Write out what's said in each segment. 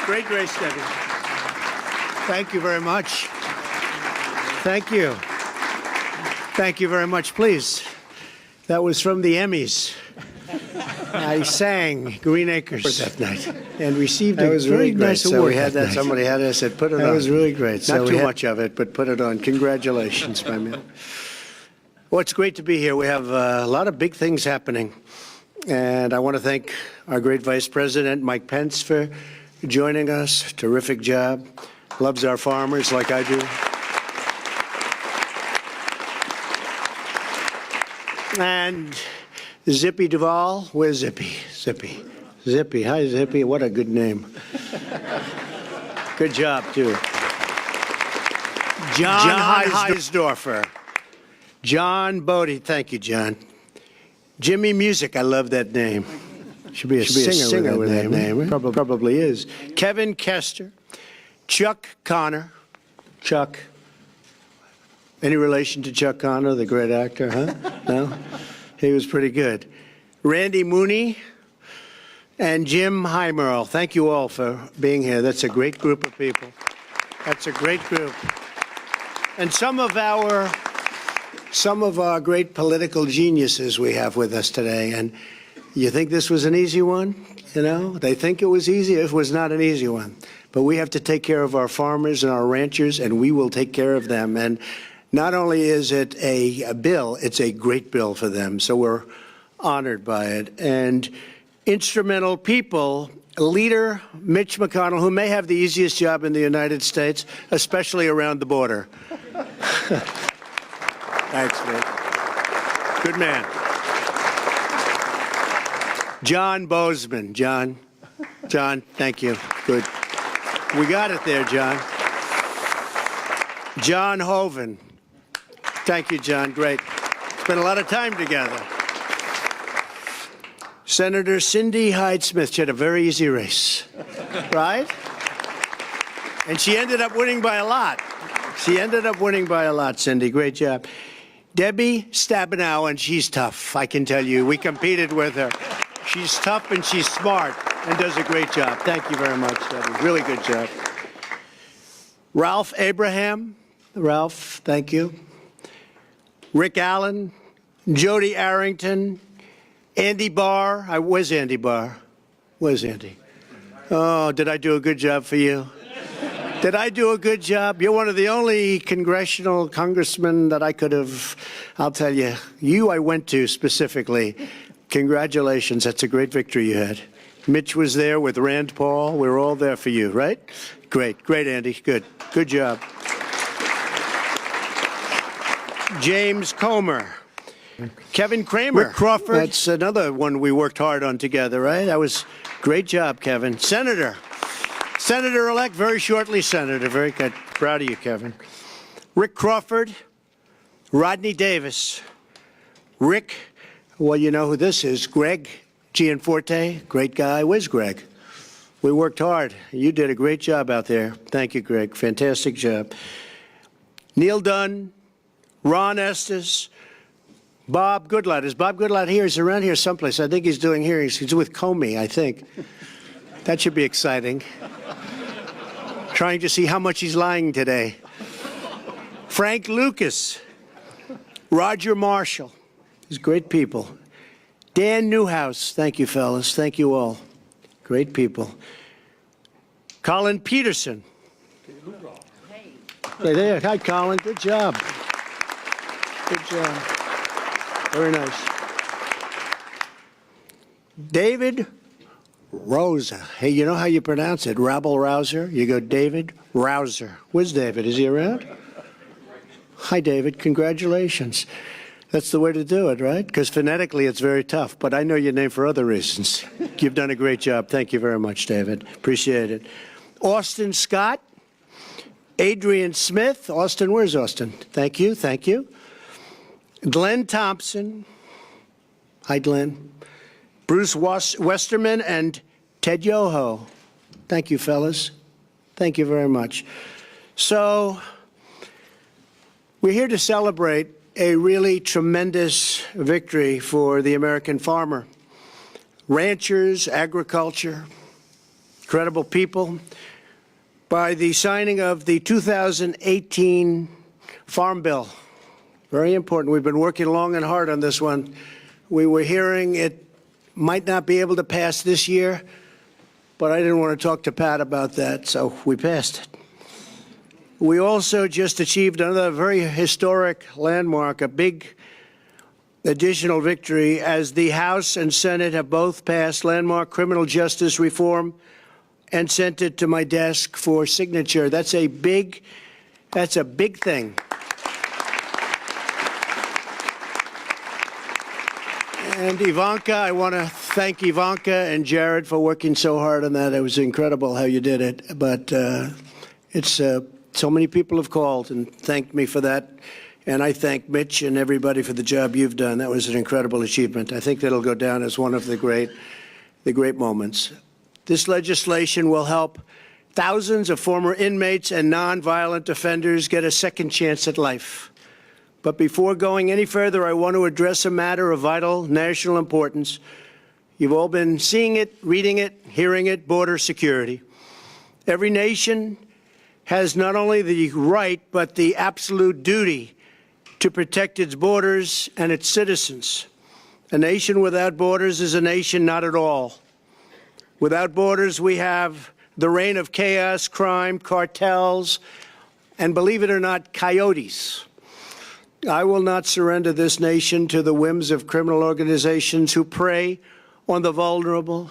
Great race, Debbie. Thank you very much. Thank you. Thank you very much. Please. That was from the Emmys. I sang Green Acres that night and received a very nice award. We had that. Somebody had it. I said, put it on. That was really great. Not too much of it, but put it on. Congratulations, my man. Well, it's great to be here. We have a lot of big things happening. And I want to thank our great Vice President, Mike Pence, for joining us. Terrific job. Loves our farmers like I do. And Zippy Duvall. Where's Zippy? Zippy. Zippy. Hi, Zippy. What a good name. Good job, too. John Heisdorfer. John Bodie. Thank you, John. Jimmy Music. I love that name. Should be a singer with that name. Probably is. Kevin Kester. Chuck Connor. Chuck. Any relation to Chuck Connor, the great actor, huh? No? He was pretty good. Randy Mooney and Jim Heimerl. Thank you all for being here. That's a great group of people. That's a great group. And some of our great political geniuses we have with us today. And you think this was an easy one? You know, they think it was easy. It was not an easy one. But we have to take care of our farmers and our ranchers, and we will take care of them. And not only is it a bill, it's a great bill for them. So we're honored by it. And instrumental people, Leader Mitch McConnell, who may have the easiest job in the United States, especially around the border. Thanks, Mitch. Good man. John Bozeman. John, thank you. Good. We got it there, John. John Hoeven. Thank you, John. Great. Spent a lot of time together. Senator Cindy Hyde-Smith. She had a very easy race, right? And she ended up winning by a lot. Cindy. Great job. Debbie Stabenow, and she's tough, I can tell you. We competed with her. She's tough and she's smart and does a great job. Thank you very much, Debbie. Really good job. Ralph Abraham. Ralph, thank you. Rick Allen, Jody Arrington, Andy Barr. Where's Andy Barr? Where's Andy? Oh, did I do a good job for you? Did I do a good job? You're one of the only congressional congressmen that I could have, I'll tell you, I went to specifically. Congratulations. That's a great victory you had. Mitch was there with Rand Paul. We were all there for you, right? Great, Andy. Good job. James Comer. Kevin Kramer. Rick Crawford. That's another one we worked hard on together, right? That was great job, Kevin. Senator-elect, very shortly Senator. Very good. Proud of you, Kevin. Rick Crawford. Rodney Davis. Rick, well, you know who this is. Greg Gianforte, great guy. Where's Greg? We worked hard. You did a great job out there. Thank you, Greg. Fantastic job. Neil Dunn. Ron Estes, Bob Goodlatte. Is Bob Goodlatte here? He's around here someplace. I think he's doing hearings. He's with Comey, I think. That should be exciting. Trying to see how much he's lying today. Frank Lucas, Roger Marshall. These great people. Dan Newhouse. Thank you, fellas. Thank you all. Great people. Colin Peterson. Hey there. Hi, Colin. Good job. Good job. Very nice. David Rosa. Hey, you know how you pronounce it? Rabble-rouser? You go David Rouser. Where's David? Is he around? Hi, David. Congratulations. That's the way to do it, right? Because phonetically it's very tough, but I know your name for other reasons. You've done a great job. Thank you very much, David. Appreciate it. Austin Scott. Adrian Smith. Austin, where's Austin? Thank you. Glenn Thompson. Hi, Glenn. Bruce Westerman and Ted Yoho. Thank you, fellas. Thank you very much. So we're here to celebrate a really tremendous victory for the American farmer. ranchers, agriculture, incredible people, by the signing of the 2018 Farm Bill. Very important. We've been working long and hard on this one. We were hearing it might not be able to pass this year, but I didn't want to talk to Pat about that, so we passed it. We also just achieved another very historic landmark, a big additional victory, as the House and Senate have both passed landmark criminal justice reform and sent it to my desk for signature. That's a big thing. And Ivanka, I want to thank Ivanka and Jared for working so hard on that. It was incredible how you did it. But so many people have called and thanked me for that. And I thank Mitch and everybody for the job you've done. That was an incredible achievement. I think that'll go down as one of the great moments. This legislation will help thousands of former inmates and nonviolent offenders get a second chance at life. But before going any further, I want to address a matter of vital national importance. You've all been seeing it, reading it, hearing it, border security. Every nation has not only the right, but the absolute duty to protect its borders and its citizens. A nation without borders is a nation not at all. Without borders, we have the reign of chaos, crime, cartels, and believe it or not, coyotes. I will not surrender this nation to the whims of criminal organizations who prey on the vulnerable,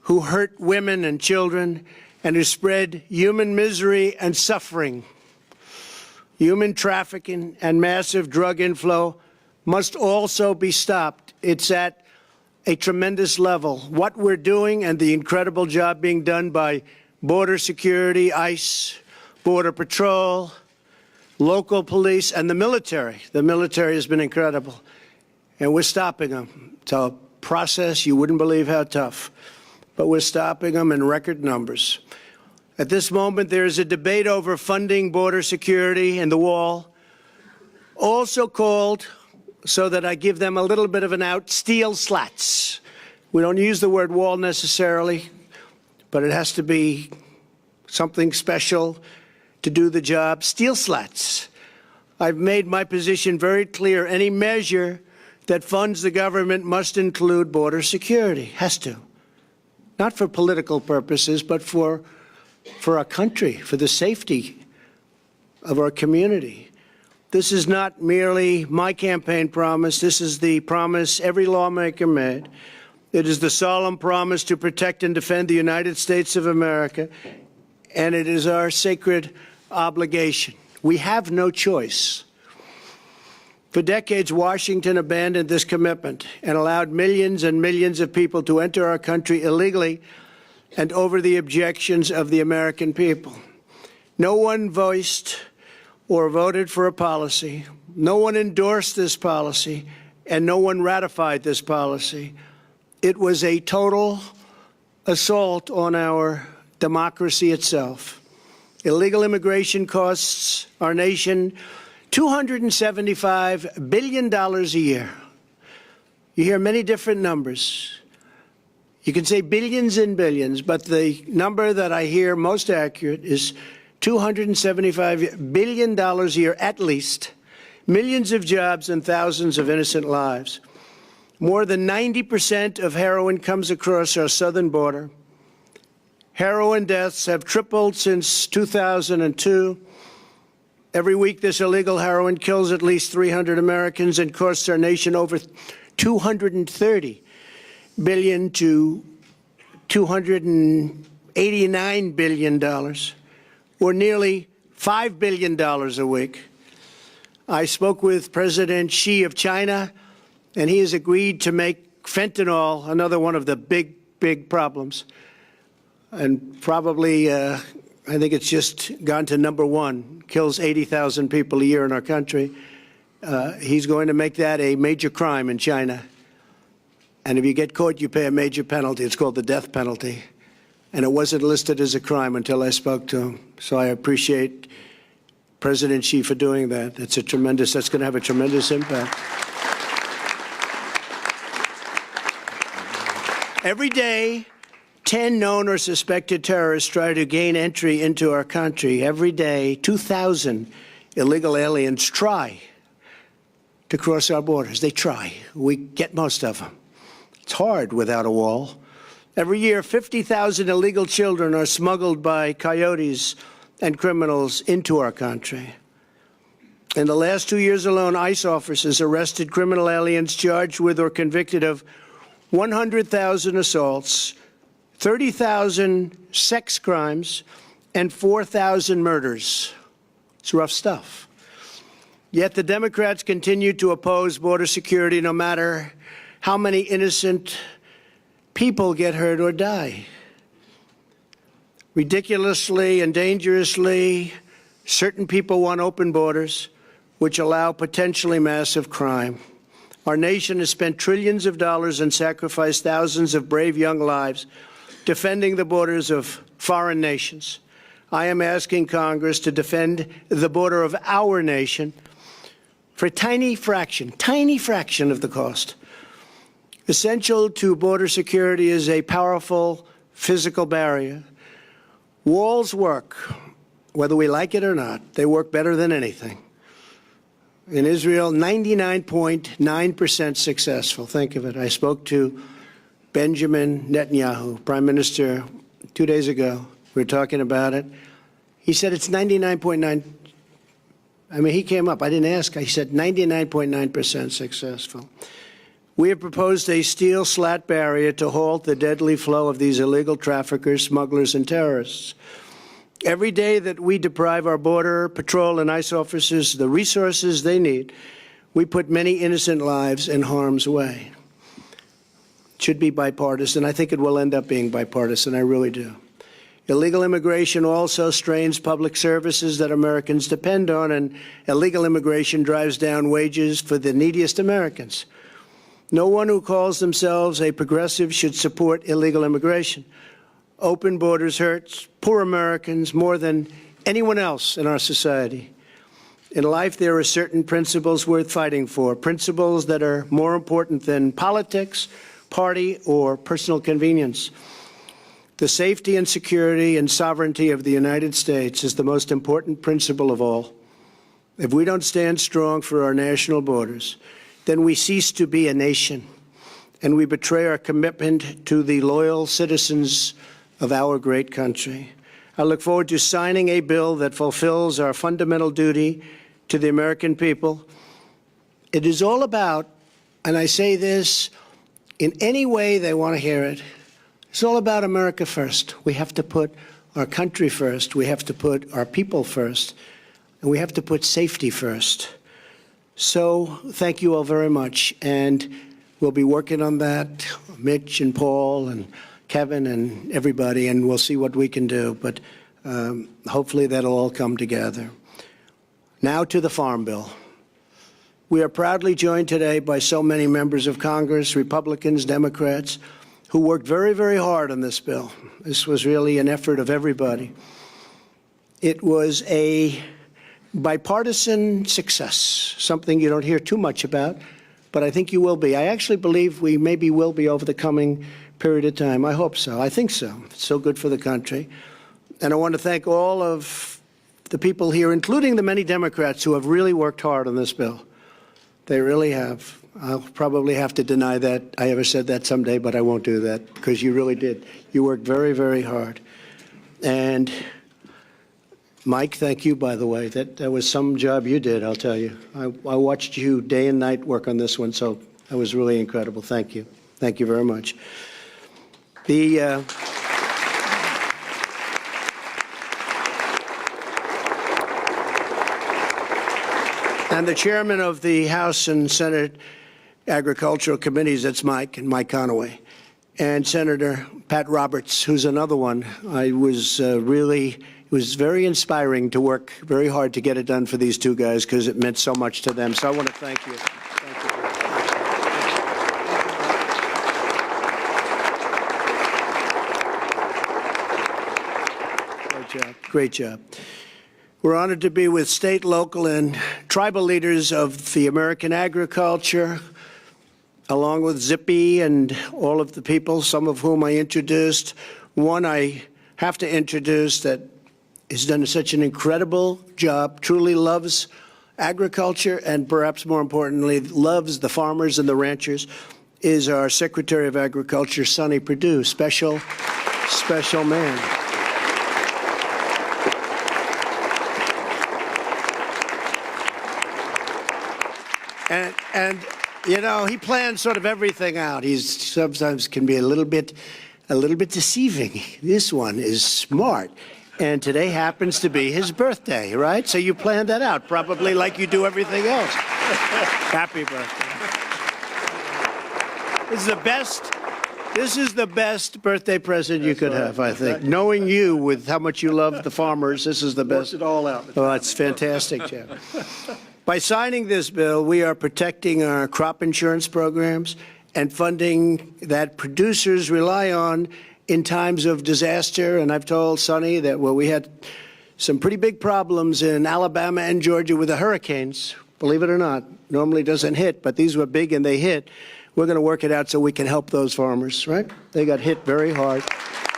who hurt women and children, and who spread human misery and suffering. Human trafficking and massive drug inflow must also be stopped. It's at a tremendous level. What we're doing and the incredible job being done by border security, ICE, Border Patrol, local police, and the military. The military has been incredible. And we're stopping them. It's a process you wouldn't believe how tough. But we're stopping them in record numbers. At this moment, there is a debate over funding border security and the wall, also called, so that I give them a little bit of an out, steel slats. We don't use the word wall necessarily, but it has to be something special to do the job. Steel slats. I've made my position very clear. Any measure that funds the government must include border security. Has to. Not for political purposes, but for our country, for the safety of our community. This is not merely my campaign promise. This is the promise every lawmaker made. It is the solemn promise to protect and defend the United States of America, and it is our sacred obligation. We have no choice. For decades, Washington abandoned this commitment and allowed millions and millions of people to enter our country illegally and over the objections of the American people. No one voiced or voted for a policy. No one endorsed this policy, and no one ratified this policy. It was a total assault on our democracy itself. Illegal immigration costs our nation $275 billion a year. You hear many different numbers. You can say billions and billions, but the number that I hear most accurate is $275 billion a year at least, millions of jobs and thousands of innocent lives. More than 90% of heroin comes across our southern border. Heroin deaths have tripled since 2002. Every week, this illegal heroin kills at least 300 Americans and costs our nation over $230 billion to $289 billion, or nearly $5 billion a week. I spoke with President Xi of China, and he has agreed to make fentanyl another one of the big problems. And probably, I think it's just gone to number one, kills 80,000 people a year in our country. He's going to make that a major crime in China. And if you get caught, you pay a major penalty. It's called the death penalty. And it wasn't listed as a crime until I spoke to him. So I appreciate President Xi for doing that. That's going to have a tremendous impact. Every day, 10 known or suspected terrorists try to gain entry into our country. Every day, 2,000 illegal aliens try to cross our borders. They try. We get most of them. It's hard without a wall. Every year, 50,000 illegal children are smuggled by coyotes and criminals into our country. In the last 2 years alone, ICE officers arrested criminal aliens charged with or convicted of 100,000 assaults, 30,000 sex crimes, and 4,000 murders. It's rough stuff. Yet the Democrats continue to oppose border security no matter how many innocent people get hurt or die. Ridiculously and dangerously, certain people want open borders, which allow potentially massive crime. Our nation has spent trillions of dollars and sacrificed thousands of brave young lives defending the borders of foreign nations. I am asking Congress to defend the border of our nation for a tiny fraction of the cost. Essential to border security is a powerful physical barrier. Walls work, whether we like it or not. They work better than anything. In Israel, 99.9% successful. Think of it. I spoke to Benjamin Netanyahu, Prime Minister, 2 days ago. We were talking about it. He said it's 99.9. I mean, he came up. I didn't ask. I said 99.9% successful. We have proposed a steel slat barrier to halt the deadly flow of these illegal traffickers, smugglers, and terrorists. Every day that we deprive our border patrol and ICE officers the resources they need, we put many innocent lives in harm's way. It should be bipartisan. I think it will end up being bipartisan. I really do. Illegal immigration also strains public services that Americans depend on, and illegal immigration drives down wages for the neediest Americans. No one who calls themselves a progressive should support illegal immigration. Open borders hurts poor Americans more than anyone else in our society. In life, there are certain principles worth fighting for, principles that are more important than politics, party, or personal convenience. The safety and security and sovereignty of the United States is the most important principle of all. If we don't stand strong for our national borders, then we cease to be a nation, and we betray our commitment to the loyal citizens of our great country. I look forward to signing a bill that fulfills our fundamental duty to the American people. It is all about, and I say this in any way they want to hear it, it's all about America first. We have to put our country first. We have to put our people first. And we have to put safety first. So thank you all very much. And we'll be working on that, Mitch and Paul and Kevin and everybody, and we'll see what we can do. But hopefully that'll all come together. Now to the Farm Bill. We are proudly joined today by so many members of Congress, Republicans, Democrats, who worked very, very hard on this bill. This was really an effort of everybody. It was a bipartisan success, something you don't hear too much about, but I think you will be. I actually believe we maybe will be over the coming period of time. I hope so. I think so. It's so good for the country. And I want to thank all of the people here, including the many Democrats who have really worked hard on this bill. They really have. I'll probably have to deny that I ever said that someday, but I won't do that because you really did. You worked very, very hard. And Mike, thank you, by the way. That was some job you did, I'll tell you. I watched you day and night work on this one, so that was really incredible. Thank you. Thank you very much. And the chairman of the House and Senate Agricultural Committees, that's Mike, and Mike Conaway, and Senator Pat Roberts, who's another one. It was very inspiring to work very hard to get it done for these two guys because it meant so much to them. So I want to thank you. Thank you. Great job. Great job. We're honored to be with state, local, and tribal leaders of the American agriculture, along with Zippy and all of the people, some of whom I introduced. One I have to introduce that has done such an incredible job, truly loves agriculture, and perhaps more importantly, loves the farmers and the ranchers, is our Secretary of Agriculture, Sonny Perdue, special man. And you know, he plans sort of everything out. He sometimes can be a little bit deceiving. This one is smart. And today happens to be his birthday, right? So you planned that out, probably like you do everything else. Happy birthday. This is the best birthday present you could have, I think. Knowing you with how much you love the farmers, this is the best. Worked it all out. Oh, it's fantastic, Jeff. By signing this bill, we are protecting our crop insurance programs and funding that producers rely on in times of disaster. And I've told Sonny that, well, we had some pretty big problems in Alabama and Georgia with the hurricanes. Believe it or not, normally doesn't hit, but these were big and they hit. We're going to work it out so we can help those farmers, right? They got hit very hard.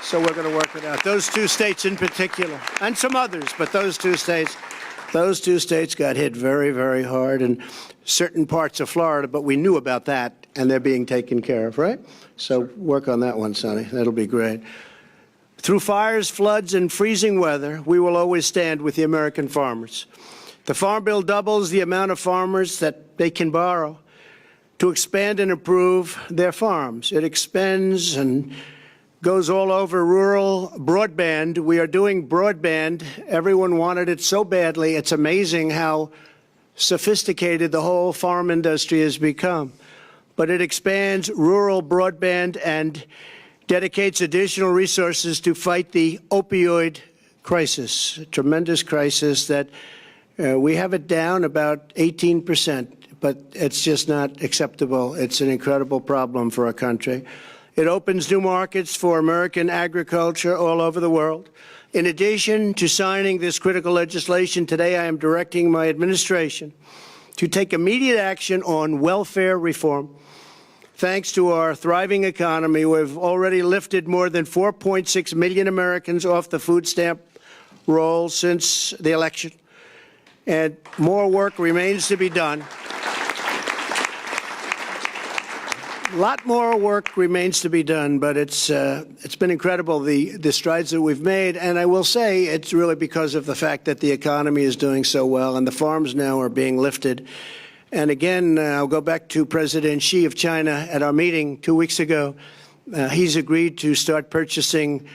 So we're going to work it out. Those two states in particular, and some others, but those two states got hit very, very hard, and certain parts of Florida, but we knew about that, and they're being taken care of, right? So work on that one, Sonny. That'll be great. Through fires, floods, and freezing weather, we will always stand with the American farmers. The Farm Bill doubles the amount of farmers that they can borrow to expand and improve their farms. It expands and goes all over rural broadband. We are doing broadband. Everyone wanted it so badly. It's amazing how sophisticated the whole farm industry has become. But it expands rural broadband and dedicates additional resources to fight the opioid crisis, a tremendous crisis that we have it down about 18%, but it's just not acceptable. It's an incredible problem for our country. It opens new markets for American agriculture all over the world. In addition to signing this critical legislation today, I am directing my administration to take immediate action on welfare reform. Thanks to our thriving economy, we've already lifted more than 4.6 million Americans off the food stamp roll since the election, and more work remains to be done. A lot more work remains to be done, but it's been incredible, the strides that we've made. And I will say it's really because of the fact that the economy is doing so well and the farms now are being lifted. And again, I'll go back to President Xi of China at our meeting 2 weeks ago. He's agreed to start purchasing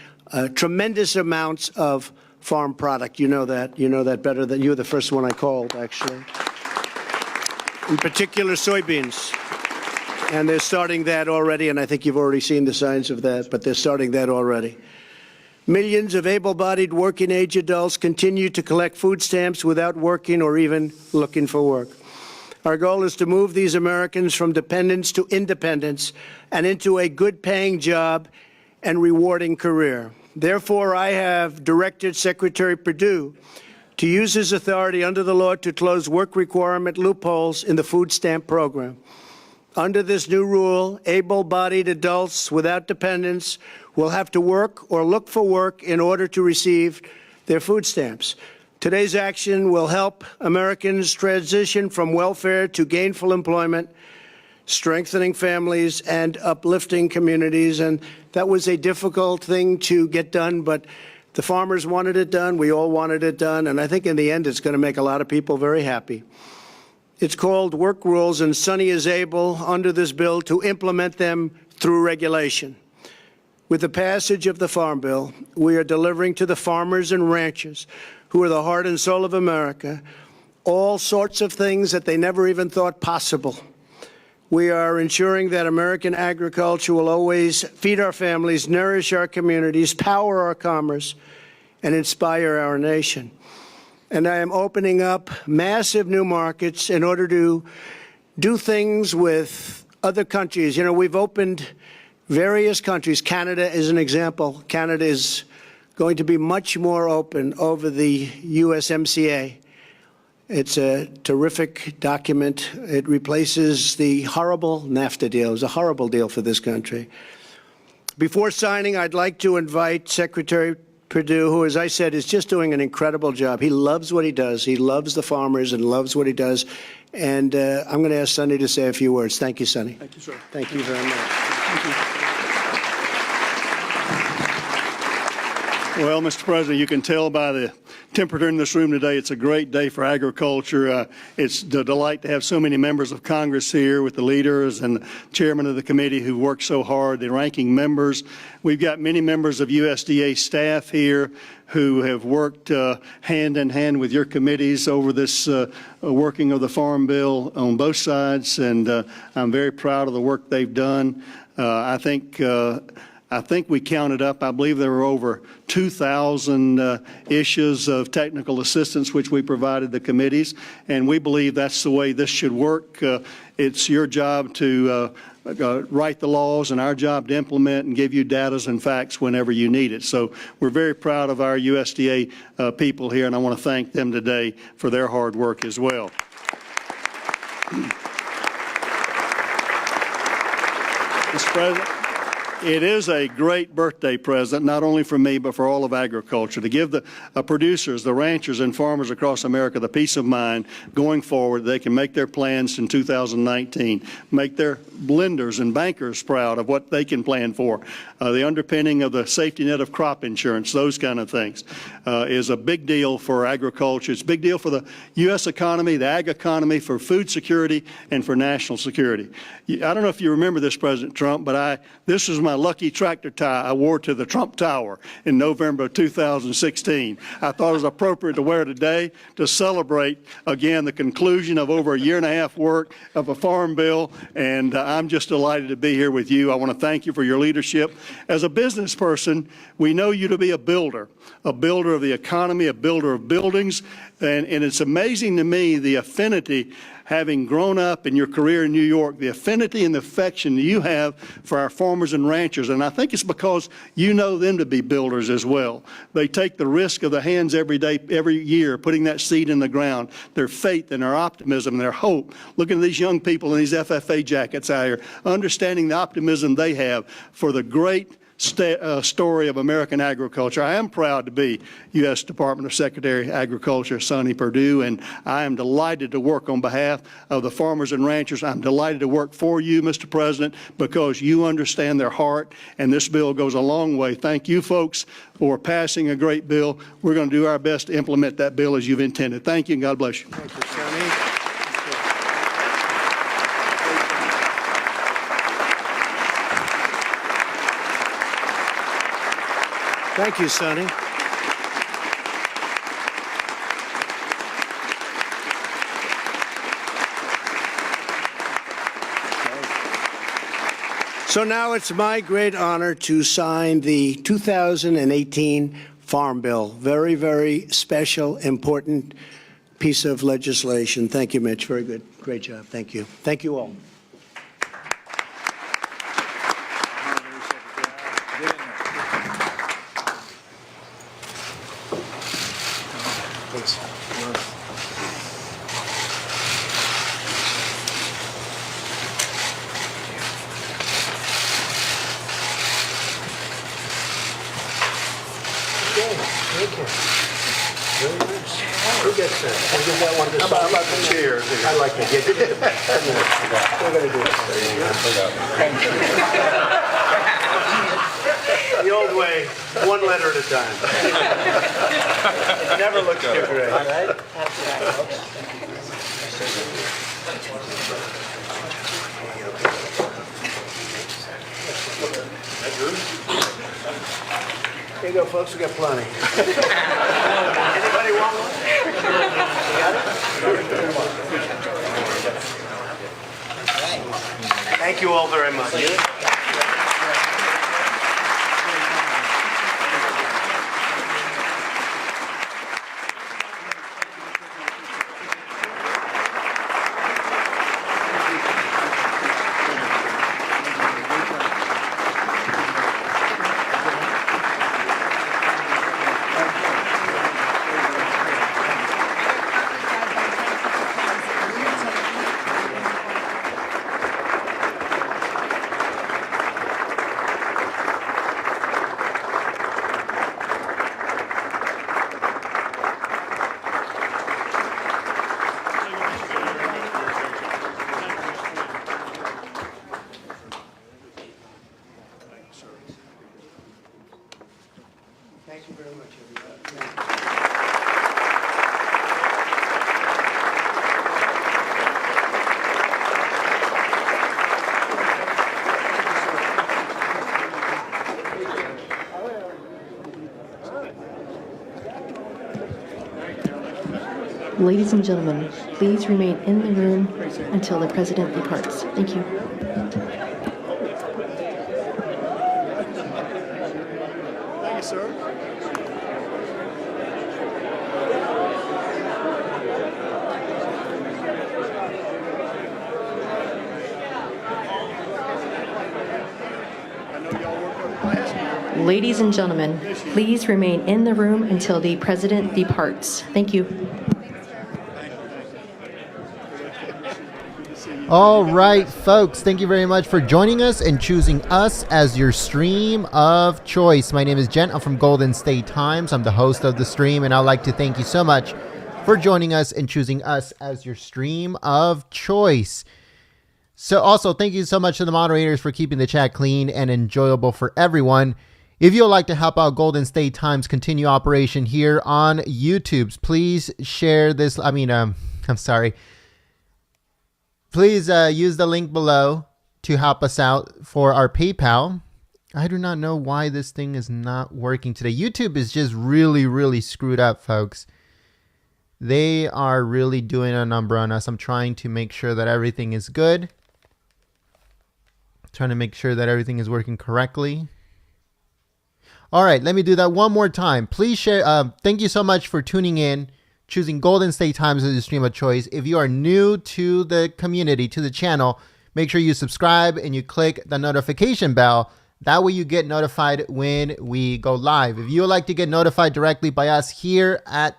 tremendous amounts of farm product. You know that better than you were the first one I called, actually. In particular, soybeans. And they're starting that already, and I think you've already seen the signs of that, but they're starting that already. Millions of able-bodied working-age adults continue to collect food stamps without working or even looking for work. Our goal is to move these Americans from dependence to independence and into a good-paying job and rewarding career. Therefore, I have directed Secretary Perdue to use his authority under the law to close work requirement loopholes in the food stamp program. Under this new rule, able-bodied adults without dependents will have to work or look for work in order to receive their food stamps. Today's action will help Americans transition from welfare to gainful employment, strengthening families and uplifting communities. And that was a difficult thing to get done, but the farmers wanted it done. We all wanted it done. And I think in the end, it's going to make a lot of people very happy. It's called work rules, and Sonny is able, under this bill, to implement them through regulation. With the passage of the Farm Bill, we are delivering to the farmers and ranchers, who are the heart and soul of America, all sorts of things that they never even thought possible. We are ensuring that American agriculture will always feed our families, nourish our communities, power our commerce, and inspire our nation. And I am opening up massive new markets in order to do things with other countries. You know, we've opened various countries. Canada is an example. Canada is going to be much more open over the USMCA. It's a terrific document. It replaces the horrible NAFTA deal. It was a horrible deal for this country. Before signing, I'd like to invite Secretary Perdue, who, as I said, is just doing an incredible job. He loves what he does. He loves the farmers and loves what he does. And I'm going to ask Sonny to say a few words. Thank you, Sonny. Thank you, sir. Thank you very much. Thank you. Well, Mr. President, you can tell by the temperature in this room today, it's a great day for agriculture. It's a delight to have so many members of Congress here with the leaders and the chairman of the committee who worked so hard, the ranking members. We've got many members of USDA staff here who have worked hand in hand with your committees over this working of the Farm Bill on both sides, and I'm very proud of the work they've done. I think we counted up, I believe there were over 2,000 issues of technical assistance which we provided the committees, and we believe that's the way this should work. It's your job to write the laws and our job to implement and give you data and facts whenever you need it. So we're very proud of our USDA people here, and I want to thank them today for their hard work as well. Mr. President, it is a great birthday present, not only for me, but for all of agriculture, to give the producers, the ranchers, and farmers across America the peace of mind going forward. They can make their plans in 2019, make their blenders and bankers proud of what they can plan for. The underpinning of the safety net of crop insurance, those kind of things, is a big deal for agriculture. It's a big deal for the U.S. economy, the ag economy, for food security, and for national security. I don't know if you remember this, President Trump, but this was my lucky tractor tie I wore to the Trump Tower in November of 2016. I thought it was appropriate to wear today to celebrate, again, the conclusion of over a year and a half work of a farm bill, and I'm just delighted to be here with you. I want to thank you for your leadership. As a business person, we know you to be a builder of the economy, a builder of buildings, and it's amazing to me the affinity, having grown up in your career in New York, the affinity and the affection you have for our farmers and ranchers. And I think it's because you know them to be builders as well. They take the risk of the hands every day, every year, putting that seed in the ground, their faith and their optimism and their hope. Looking at these young people in these FFA jackets out here, understanding the optimism they have for the great story of American agriculture. I am proud to be U.S. Department of Secretary of Agriculture, Sonny Perdue, and I am delighted to work on behalf of the farmers and ranchers. I'm delighted to work for you, Mr. President, because you understand their heart, and this bill goes a long way. Thank you, folks, for passing a great bill. We're going to do our best to implement that bill as you've intended. Thank you, and God bless you. Thank you, Sonny. Thank you, Sonny. So now it's my great honor to sign the 2018 Farm Bill. Very, very special, important piece of legislation. Thank you, Mitch. Very good. Great job. Thank you. Thank you all. Thank you. Very nice. Who gets that? I give that one to Sonny. How about the chairs? I like it. Yeah, give it. We're going to do it. The old way, one letter at a time. Never looks too great. Right? That's right. Here you go, folks. We got plenty. Anybody want one? Got it? Thank you all very much. Thank you very much, everybody. Ladies and gentlemen, please remain in the room until the president departs. Thank you. Thank you, sir. I know y'all worked on it last year. Ladies and gentlemen, please remain in the room until the president departs. Thank you. All right, folks, thank you very much for joining us and choosing us as your stream of choice. My name is Jen. I'm from Golden State Times. I'm the host of the stream, and I'd like to thank you so much for joining us and choosing us as your stream of choice. So also, thank you so much to the moderators for keeping the chat clean and enjoyable for everyone. If you'd like to help out Golden State Times continue operation here on YouTube, please share this. Please use the link below to help us out for our PayPal. I do not know why this thing is not working today. YouTube is just really, really screwed up, folks. They are really doing a number on us. I'm trying to make sure that everything is good. Trying to make sure that everything is working correctly. All right, let me do that one more time. Please share. Thank you so much for tuning in, choosing Golden State Times as your stream of choice. If you are new to the community, to the channel, make sure you subscribe and you click the notification bell. That way you get notified when we go live. If you would like to get notified directly by us here at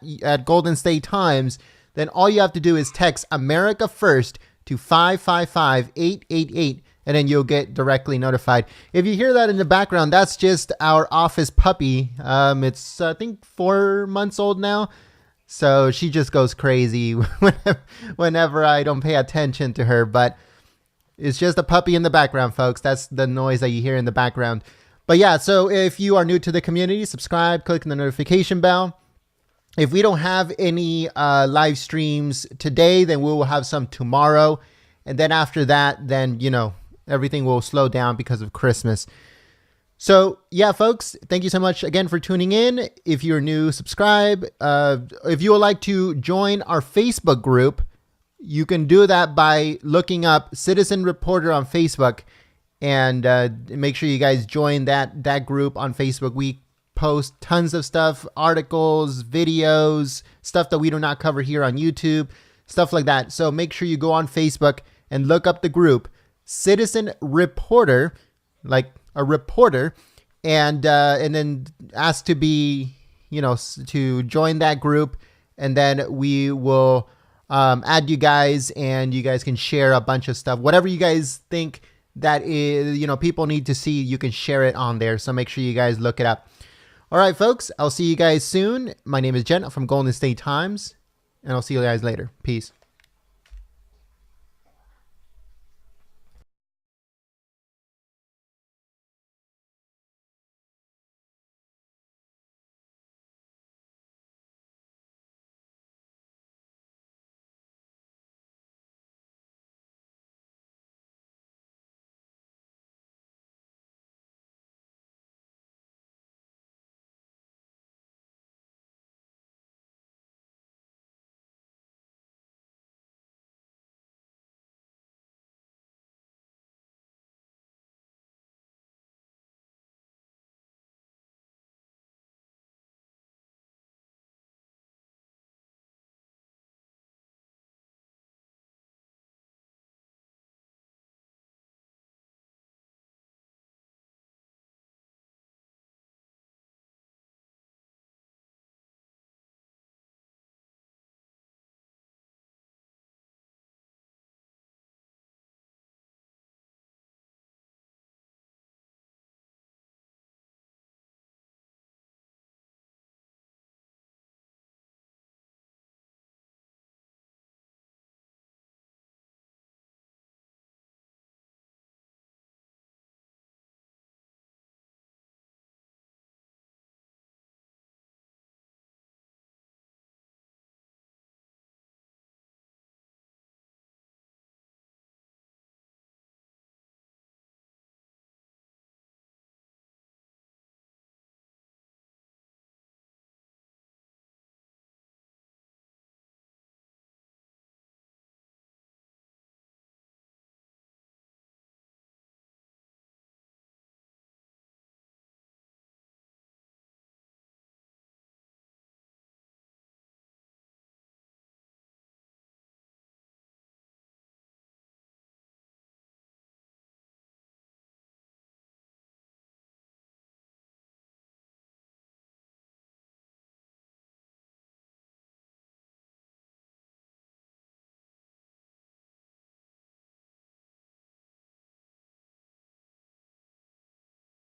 Golden State Times, then all you have to do is text America First to 555-888, and then you'll get directly notified. If you hear that in the background, that's just our office puppy. It's, I think, 4 months old now. So she just goes crazy whenever I don't pay attention to her. But it's just a puppy in the background, folks. That's the noise that you hear in the background. But yeah, so if you are new to the community, subscribe, click the notification bell. If we don't have any live streams today, then we will have some tomorrow. And then after that, then, you know, everything will slow down because of Christmas. So yeah, folks, thank you so much again for tuning in. If you're new, subscribe. If you would like to join our Facebook group, you can do that by looking up Citizen Reporter on Facebook, and make sure you guys join that group on Facebook. We post tons of stuff, articles, videos, stuff that we do not cover here on YouTube, stuff like that. So make sure you go on Facebook and look up the group Citizen Reporter, like a reporter, and then ask to be, you know, to join that group, and then we will add you guys, and you guys can share a bunch of stuff, whatever you guys think that is, you know, people need to see. You can share it on there, so make sure you guys look it up. All right, folks, I'll see you guys soon. My name is Jen from Golden State Times, and I'll see you guys later. Peace.